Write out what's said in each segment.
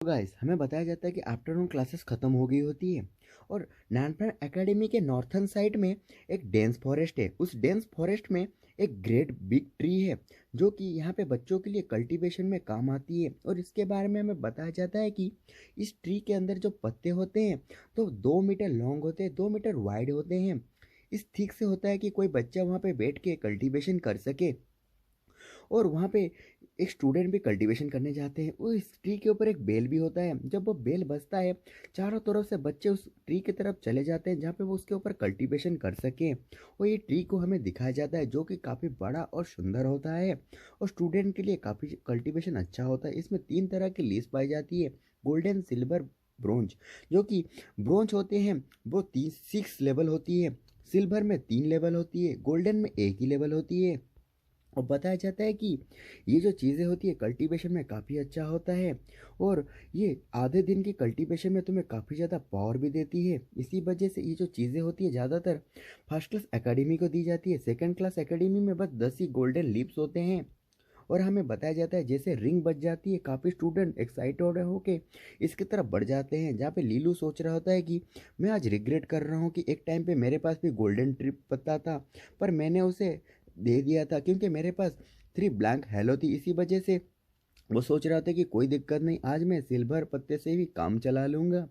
तो गाइस हमें बताया जाता है कि आफ्टरनून क्लासेस ख़त्म हो गई होती है और नैनपन एकेडमी के नॉर्थन साइड में एक डेंस फॉरेस्ट है। उस डेंस फॉरेस्ट में एक ग्रेट बिग ट्री है जो कि यहाँ पे बच्चों के लिए कल्टीवेशन में काम आती है। और इसके बारे में हमें बताया जाता है कि इस ट्री के अंदर जो पत्ते होते हैं तो 2 मीटर लॉन्ग होते हैं, 2 मीटर वाइड होते हैं। इस ठीक से होता है कि कोई बच्चा वहाँ पे बैठ के कल्टीवेशन कर सके। और वहाँ पे एक स्टूडेंट भी कल्टीवेशन करने जाते हैं। वो इस ट्री के ऊपर एक बेल भी होता है। जब वो बेल बजता है चारों तरफ से बच्चे उस ट्री की तरफ चले जाते हैं जहाँ पे वो उसके ऊपर कल्टीवेशन कर सकें। और ये ट्री को हमें दिखाया जाता है जो कि काफ़ी बड़ा और सुंदर होता है और स्टूडेंट के लिए काफ़ी कल्टीवेशन अच्छा होता है। इसमें 3 तरह की लीव्स पाई जाती है, गोल्डन, सिल्वर, ब्रोंज। जो कि ब्रोंज होते हैं वो 6 लेवल होती है, सिल्वर में 3 लेवल होती है, गोल्डन में एक ही लेवल होती है। और बताया जाता है कि ये जो चीज़ें होती है कल्टीवेशन में काफ़ी अच्छा होता है और ये आधे दिन की कल्टीवेशन में तुम्हें काफ़ी ज़्यादा पावर भी देती है। इसी वजह से ये जो चीज़ें होती है ज़्यादातर फर्स्ट क्लास एकेडमी को दी जाती है। सेकंड क्लास एकेडमी में बस 10 ही गोल्डन लीव्स होते हैं। और हमें बताया जाता है जैसे रिंग बज जाती है काफ़ी स्टूडेंट एक्साइटेड होके इसकी तरफ बढ़ जाते हैं। जहाँ पे लीलू सोच रहा होता है कि मैं आज रिग्रेट कर रहा हूँ कि एक टाइम पे मेरे पास भी गोल्डन ट्रिप पता था पर मैंने उसे दे दिया था क्योंकि मेरे पास 3 ब्लैंक हेलो थी। इसी वजह से वो सोच रहा था कि कोई दिक्कत नहीं, आज मैं सिल्वर पत्ते से भी काम चला लूँगा।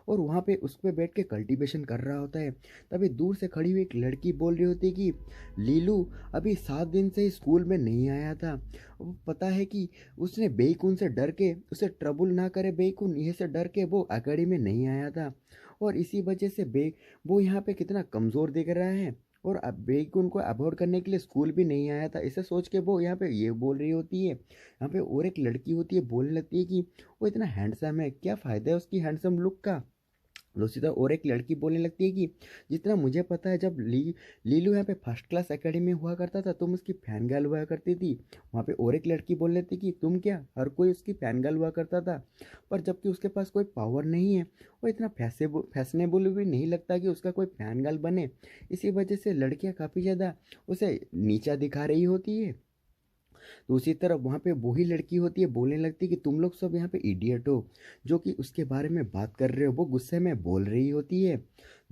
और वहाँ पे उस पे बैठ के कल्टीवेशन कर रहा होता है। तभी दूर से खड़ी हुई एक लड़की बोल रही होती है कि लीलू अभी 7 दिन से स्कूल में नहीं आया था। वो पता है कि उसने बेईकून से डर के, उसे ट्रबल ना करे बेईकून, ये से डर के वो अकेडमी में नहीं आया था। और इसी वजह से वो यहाँ पे कितना कमज़ोर दिख रहा है और अब बेईकून को अवॉइड करने के लिए स्कूल भी नहीं आया था। इसे सोच के वो यहाँ पे ये बोल रही होती है। यहाँ पे और एक लड़की होती है, बोलने लगती है कि वो इतना हैंडसम है, क्या फ़ायदा है उसकी हैंडसम लुक का। दूसरी तरफ और एक लड़की बोलने लगती है कि जितना मुझे पता है जब लीलू यहाँ पे फर्स्ट क्लास एकेडमी में हुआ करता था तुम उसकी फैन गर्ल हुआ करती थी। वहाँ पे और एक लड़की बोल लेती कि तुम क्या, हर कोई उसकी फैन गर्ल हुआ करता था। पर जबकि उसके पास कोई पावर नहीं है, वो इतना फैशनेबल भी नहीं लगता कि उसका कोई फैन गर्ल बने। इसी वजह से लड़कियाँ काफ़ी ज़्यादा उसे नीचा दिखा रही होती है। दूसरी तरफ वहाँ पे वही लड़की होती है, बोलने लगती है कि तुम लोग सब यहाँ पे इडियट हो जो कि उसके बारे में बात कर रहे हो। वो गुस्से में बोल रही होती है।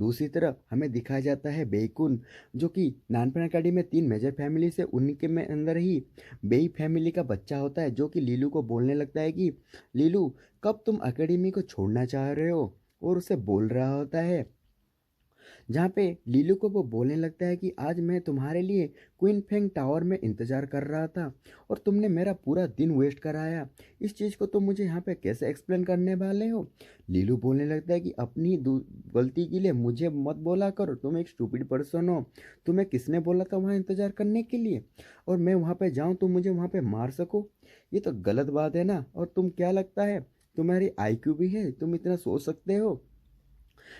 दूसरी तरफ हमें दिखाया जाता है बेईकुन जो कि नानपन अकेडमी में 3 मेजर फैमिली से उनके में अंदर ही बेई फैमिली का बच्चा होता है जो कि लीलू को बोलने लगता है कि लीलू कब तुम अकेडमी को छोड़ना चाह रहे हो। और उसे बोल रहा होता है जहाँ पे लीलू को वो बोलने लगता है कि आज मैं तुम्हारे लिए क्वीन फेंग टावर में इंतज़ार कर रहा था और तुमने मेरा पूरा दिन वेस्ट कराया। इस चीज़ को तुम मुझे यहाँ पे कैसे एक्सप्लेन करने वाले हो। लीलू बोलने लगता है कि अपनी गलती के लिए मुझे मत बोला करो, तुम एक स्टूपिड पर्सन हो। तुम्हें किसने बोला था वहाँ इंतज़ार करने के लिए और मैं वहाँ पे जाऊँ तुम मुझे वहाँ पे मार सको। ये तो गलत बात है ना। और तुम क्या लगता है तुम्हारी आईक्यू भी है, तुम इतना सोच सकते हो।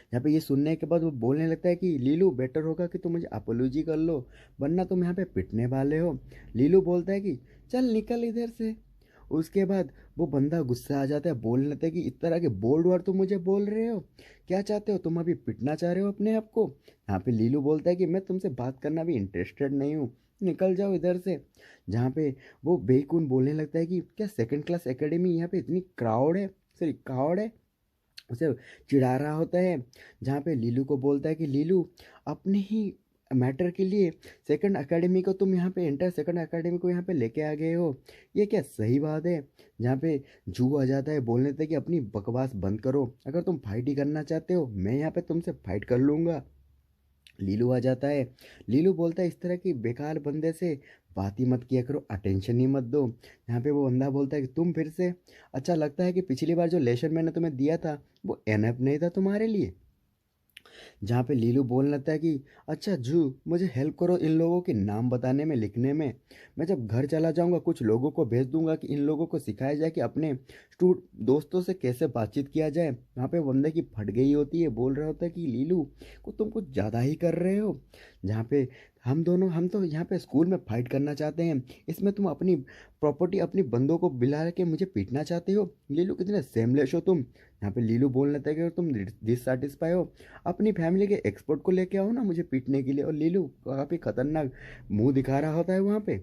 यहाँ पे ये सुनने के बाद वो बोलने लगता है कि लीलू बेटर होगा कि तुम मुझे अपोलॉजी कर लो वरना तुम यहाँ पे पिटने वाले हो। लीलू बोलता है कि चल निकल इधर से। उसके बाद वो बंदा गुस्सा आ जाता है, बोलने लगता है कि इस तरह के बोल्ड वर्ड तुम मुझे बोल रहे हो, क्या चाहते हो, तुम अभी पिटना चाह रहे हो अपने आप को। यहाँ पे लीलू बोलता है कि मैं तुमसे बात करना भी इंटरेस्टेड नहीं हूँ, निकल जाओ इधर से। जहाँ पे वो बेकुन बोलने लगता है कि क्या सेकंड क्लास एकेडमी यहाँ पे इतनी क्राउड है, सॉरी क्राउड है, उसे चिढ़ा रहा होता है। जहाँ पे लीलू को बोलता है कि लीलू अपने ही मैटर के लिए सेकंड एकेडमी को तुम यहाँ पे एंटर सेकंड एकेडमी को यहाँ पे लेके आ गए हो, ये क्या सही बात है। जहाँ पे जू आ जाता है, बोलने लगता है कि अपनी बकवास बंद करो, अगर तुम फाइट ही करना चाहते हो मैं यहाँ पे तुमसे फाइट कर लूँगा। लीलू आ जाता है। लीलू बोलता है इस तरह की बेकार बंदे से बात ही मत किया करो, अटेंशन ही मत दो। यहाँ पे वो बंदा बोलता है कि तुम फिर से, अच्छा लगता है कि पिछली बार जो लेसन मैंने तुम्हें दिया था वो एनफ नहीं था तुम्हारे लिए। जहाँ पे लीलू बोलने लगता है कि अच्छा जू मुझे हेल्प करो इन लोगों के नाम बताने में, लिखने में। मैं जब घर चला जाऊँगा कुछ लोगों को भेज दूंगा कि इन लोगों को सिखाया जाए कि अपने दोस्तों से कैसे बातचीत किया जाए। वहाँ पे बंदे की फट गई होती है, बोल रहा होता है कि लीलू को तुम कुछ ज़्यादा ही कर रहे हो। जहाँ पे हम तो यहाँ पे स्कूल में फाइट करना चाहते हैं, इसमें तुम अपनी प्रॉपर्टी अपनी बंदों को बिला के मुझे पीटना चाहते हो। लीलू कितने सेमलेस हो तुम। यहाँ पे लीलू बोलने लगता है कि अगर तुम डिससेटिस्फाई हो अपनी फैमिली के एक्सपर्ट को लेके आओ ना मुझे पीटने के लिए। और लीलू काफ़ी खतरनाक मुंह दिखा रहा होता है वहाँ पे।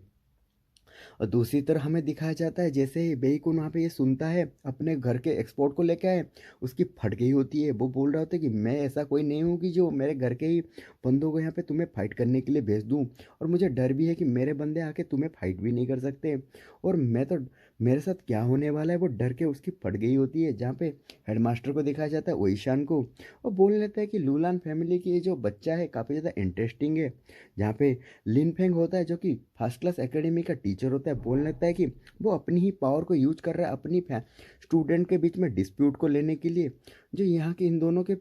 और दूसरी तरफ हमें दिखाया जाता है जैसे ही बेईकुन वहाँ पे ये सुनता है अपने घर के एक्सपोर्ट को लेके आए, उसकी फट गई होती है। वो बोल रहा होता है कि मैं ऐसा कोई नहीं हूँ कि जो मेरे घर के ही बंदों को यहाँ पे तुम्हें फाइट करने के लिए भेज दूँ, और मुझे डर भी है कि मेरे बंदे आके तुम्हें फाइट भी नहीं कर सकते, और मैं तो मेरे साथ क्या होने वाला है वो डर के उसकी फट गई होती है। जहाँ पे हेडमास्टर को दिखाया जाता है ओईशान को, और बोल लेता है कि लूलान फैमिली की ये जो बच्चा है काफ़ी ज़्यादा इंटरेस्टिंग है। जहाँ पे लिन फेंग होता है जो कि फर्स्ट क्लास एकेडमी का टीचर होता है, बोल लेता है कि वो अपनी ही पावर को यूज कर रहा है अपनी स्टूडेंट के बीच में डिस्प्यूट को लेने के लिए, जो यहाँ के इन दोनों के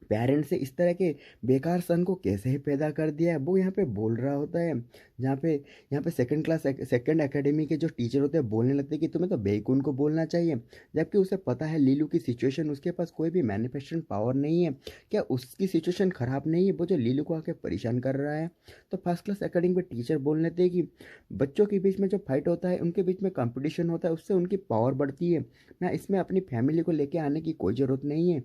पेरेंट्स से इस तरह के बेकार सन को कैसे ही पैदा कर दिया है, वो यहाँ पे बोल रहा होता है। यहाँ पे सेकंड एकेडमी के जो टीचर होते हैं बोलने लगते हैं कि तुम्हें तो बेकुन को बोलना चाहिए, जबकि उसे पता है लीलू की सिचुएशन, उसके पास कोई भी मैनिफेस्टेशन पावर नहीं है। क्या उसकी सिचुएशन ख़राब नहीं है वो जो लीलू को आके परेशान कर रहा है? तो फर्स्ट क्लास एकेडमी पे टीचर बोल लेते हैं कि बच्चों के बीच में जो फाइट होता है, उनके बीच में कंपटीशन होता है, उससे उनकी पावर बढ़ती है ना, इसमें अपनी फैमिली को लेके आने की कोई ज़रूरत नहीं है।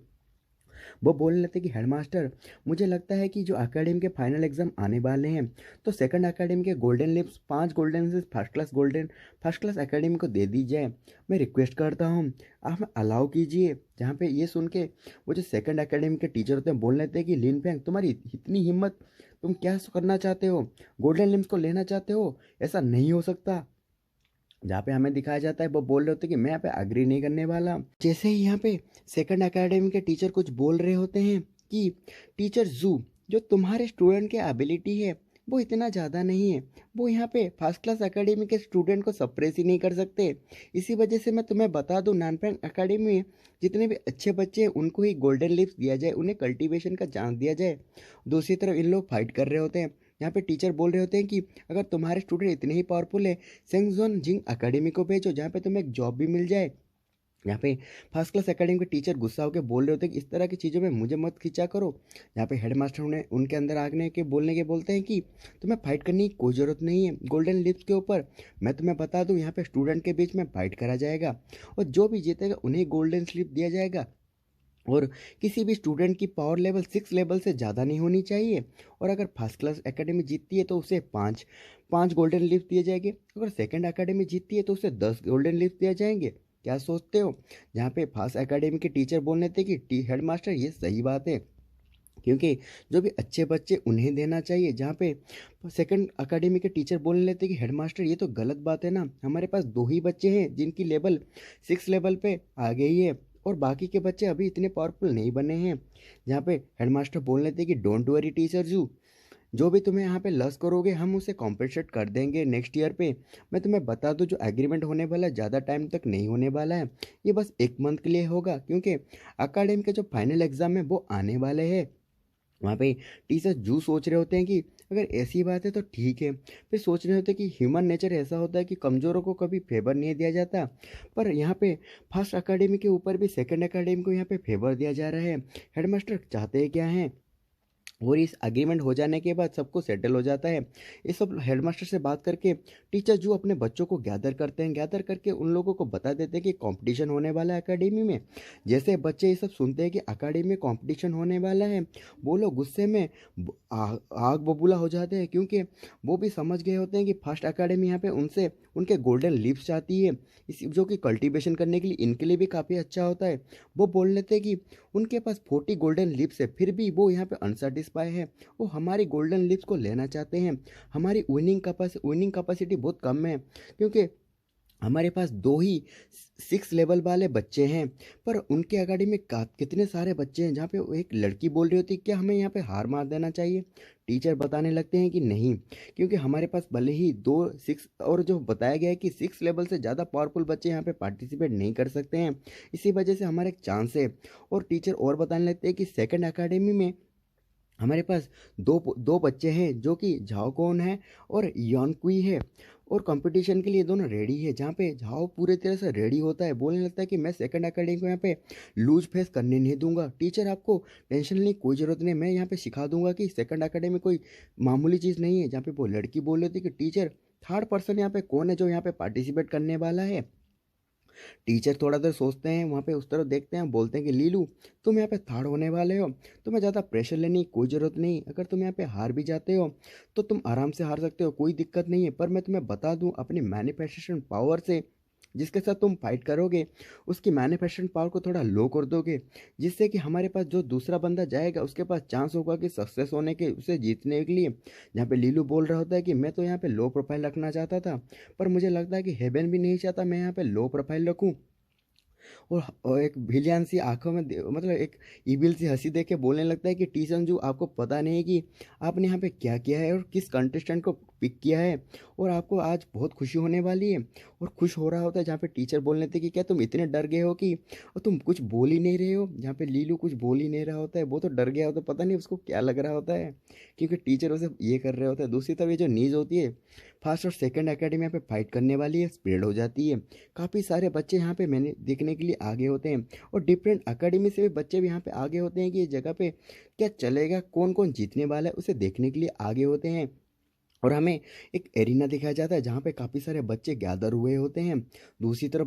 वो बोलने लगते कि हेडमास्टर, मुझे लगता है कि जो एकेडमी के फाइनल एग्ज़ाम आने वाले हैं, तो सेकंड एकेडमी के गोल्डन लिप्स 5 गोल्डन से फर्स्ट क्लास एकेडमी को दे दी जाए। मैं रिक्वेस्ट करता हूँ, आप हमें अलाउ कीजिए। जहाँ पे ये सुन के वो जो सेकंड एकेडमी के टीचर होते हैं बोल लेते हैं कि लिन फेंग, तुम्हारी इतनी हिम्मत, तुम क्या करना चाहते हो? गोल्डन लिम्स को लेना चाहते हो? ऐसा नहीं हो सकता। जहाँ पे हमें दिखाया जाता है वो बोल रहे होते हैं कि मैं यहाँ पे अग्री नहीं करने वाला। जैसे ही यहाँ पे सेकंड एकेडमी के टीचर कुछ बोल रहे होते हैं कि टीचर जू, जो तुम्हारे स्टूडेंट के एबिलिटी है वो इतना ज़्यादा नहीं है, वो यहाँ पे फर्स्ट क्लास एकेडमी के स्टूडेंट को सप्रेस ही नहीं कर सकते। इसी वजह से मैं तुम्हें बता दूँ, नानपैंग एकेडमी में जितने भी अच्छे बच्चे हैं उनको ही गोल्डन लिप्स दिया जाए, उन्हें कल्टीवेशन का चांस दिया जाए। दूसरी तरफ इन लोग फाइट कर रहे होते हैं। यहाँ पे टीचर बोल रहे होते हैं कि अगर तुम्हारे स्टूडेंट इतने ही पावरफुल है, सेंगजोन जिंग एकेडमी को भेजो, जहाँ पे तुम्हें एक जॉब भी मिल जाए। यहाँ पे फर्स्ट क्लास एकेडमी के टीचर गुस्सा होकर बोल रहे होते हैं कि इस तरह की चीज़ों में मुझे मत खींचा करो। यहाँ पे हेडमास्टर उन्हें उनके अंदर आने के बोलने के बोलते हैं कि तुम्हें फाइट करने की कोई ज़रूरत नहीं है गोल्डन लिप्स के ऊपर। मैं तुम्हें बता दूँ, यहाँ पे स्टूडेंट के बीच में फाइट करा जाएगा, और जो भी जीतेगा उन्हें गोल्डन स्लिप दिया जाएगा। और किसी भी स्टूडेंट की पावर लेवल 6 लेवल से ज़्यादा नहीं होनी चाहिए। और अगर फर्स्ट क्लास एकेडमी जीतती है तो उसे 5 गोल्डन लीफ दिए जाएंगे, अगर सेकंड एकेडमी जीतती है तो उसे 10 गोल्डन लीफ दिए जाएंगे। क्या सोचते हो? जहाँ पे फर्स्ट एकेडमी के टीचर बोलने थे कि हेड मास्टर ये सही बात है, क्योंकि जो भी अच्छे बच्चे उन्हें देना चाहिए। जहाँ पे सेकंड एकेडमी के टीचर बोलने लेते कि हेडमास्टर ये तो गलत बात है ना, हमारे पास 2 ही बच्चे हैं जिनकी लेवल 6 लेवल पे आ गई है, और बाकी के बच्चे अभी इतने पावरफुल नहीं बने हैं। जहाँ पे हेडमास्टर बोल लेते कि डोंट वरी टीचर जो भी तुम्हें यहाँ पे लॉस करोगे हम उसे कॉम्पनसेट कर देंगे नेक्स्ट ईयर पे। मैं तुम्हें बता दूँ, जो एग्रीमेंट होने वाला है ज़्यादा टाइम तक नहीं होने वाला है, ये बस 1 मंथ के लिए होगा, क्योंकि अकाडमी के जो फाइनल एग्ज़ाम है वो आने वाले हैं। वहाँ पे टीचर जू सोच रहे होते हैं कि अगर ऐसी बात है तो ठीक है। फिर सोच रहे होते हैं कि ह्यूमन नेचर ऐसा होता है कि कमज़ोरों को कभी फेवर नहीं दिया जाता, पर यहाँ पे फर्स्ट एकेडमी के ऊपर भी सेकंड एकेडमी को यहाँ पे फेवर दिया जा रहा है। हेडमास्टर चाहते क्या हैं? और इस एग्रीमेंट हो जाने के बाद सबको सेटल हो जाता है। ये सब हेडमास्टर से बात करके टीचर जो अपने बच्चों को गैदर करते हैं, गैदर करके उन लोगों को बता देते हैं कि कंपटीशन होने वाला है एकेडमी में। जैसे बच्चे ये सब सुनते हैं कि एकेडमी में कंपटीशन होने वाला है, वो लोग गुस्से में आग बबूला हो जाते हैं, क्योंकि वो भी समझ गए होते हैं कि फर्स्ट एकेडमी यहाँ पे उनसे उनके गोल्डन लिप्स चाहती है, इस जो कि कल्टीवेशन करने के लिए इनके लिए भी काफ़ी अच्छा होता है। वो बोल लेते हैं कि उनके पास 40 गोल्डन लिप्स है, फिर भी वो यहाँ पे अनसेटिस्फाई है, वो हमारी गोल्डन लिप्स को लेना चाहते हैं। हमारी विनिंग कैपेसिटी बहुत कम है, क्योंकि हमारे पास 2 ही 6 लेवल वाले बच्चे हैं, पर उनके अकेडमी में कितने सारे बच्चे हैं। जहाँ पे वो एक लड़की बोल रही होती क्या हमें यहाँ पे हार मार देना चाहिए? टीचर बताने लगते हैं कि नहीं, क्योंकि हमारे पास भले ही 2 6 और जो बताया गया है कि 6 लेवल से ज़्यादा पावरफुल बच्चे यहाँ पे पार्टिसिपेट नहीं कर सकते हैं, इसी वजह से हमारा एक चांस है। और टीचर और बताने लगते हैं कि सेकंड एकेडमी में हमारे पास दो बच्चे हैं जो कि झाओ कौन है और यॉनकुई है, और कंपटीशन के लिए दोनों रेडी है। जहाँ पे झाओ पूरे तरह से रेडी होता है, बोलने लगता है कि मैं सेकंड एकेडमी को यहाँ पे लूज फेस करने नहीं दूंगा। टीचर आपको टेंशन लेने की कोई ज़रूरत नहीं, मैं यहाँ पे सिखा दूंगा कि सेकंड एकेडमी कोई मामूली चीज़ नहीं है। जहाँ पे वो लड़की बोल रही थी कि टीचर थर्ड पर्सन यहाँ पे कौन है जो यहाँ पे पार्टिसिपेट करने वाला है? टीचर थोड़ा देर सोचते हैं, वहाँ पे उस तरफ देखते हैं, बोलते हैं कि लीलू, तुम यहाँ पे थर्ड होने वाले हो, तुम्हें ज़्यादा प्रेशर लेने की कोई ज़रूरत नहीं। अगर तुम यहाँ पे हार भी जाते हो तो तुम आराम से हार सकते हो, कोई दिक्कत नहीं है। पर मैं तुम्हें बता दूँ, अपनी मैनिफेस्टेशन पावर से जिसके साथ तुम फाइट करोगे, उसकी मैनिफेस्टेशन पावर को थोड़ा लो कर दोगे, जिससे कि हमारे पास जो दूसरा बंदा जाएगा उसके पास चांस होगा कि सक्सेस होने के, उसे जीतने के लिए। जहाँ पे लीलू बोल रहा होता है कि मैं तो यहाँ पे लो प्रोफाइल रखना चाहता था, पर मुझे लगता है कि हेवन भी नहीं चाहता मैं यहाँ पे लो प्रोफाइल रखूँ। और एक विलियन सी आँखों में मतलब एक इविल सी हँसी देख के बोलने लगता है कि टी संजू, आपको पता नहीं है कि आपने यहाँ पे क्या किया है और किस कंटेस्टेंट को पिक किया है, और आपको आज बहुत खुशी होने वाली है। और खुश हो रहा होता है, जहाँ पे टीचर बोलने थे कि क्या तुम इतने डर गए हो कि और तुम कुछ बोल ही नहीं रहे हो। जहाँ पे लीलू कुछ बोल ही नहीं रहा होता है, वो तो डर गया होता है, पता नहीं उसको क्या लग रहा होता है, क्योंकि टीचर उसे ये कर रहे होते हैं। दूसरी तरफ ये जो न्यूज़ होती है, फर्स्ट और सेकंड एकेडमी यहाँ पे फाइट करने वाली है, स्प्रेड हो जाती है। काफ़ी सारे बच्चे यहाँ पे मैंने देखने के लिए आगे होते हैं, और डिफरेंट अकेडमी से भी बच्चे भी यहाँ पे आगे होते हैं कि ये जगह पे क्या चलेगा, कौन कौन जीतने वाला है, उसे देखने के लिए आगे होते हैं। और हमें एक एरिना दिखाया जाता है जहाँ पे काफ़ी सारे बच्चे गैदर हुए होते हैं। दूसरी तरफ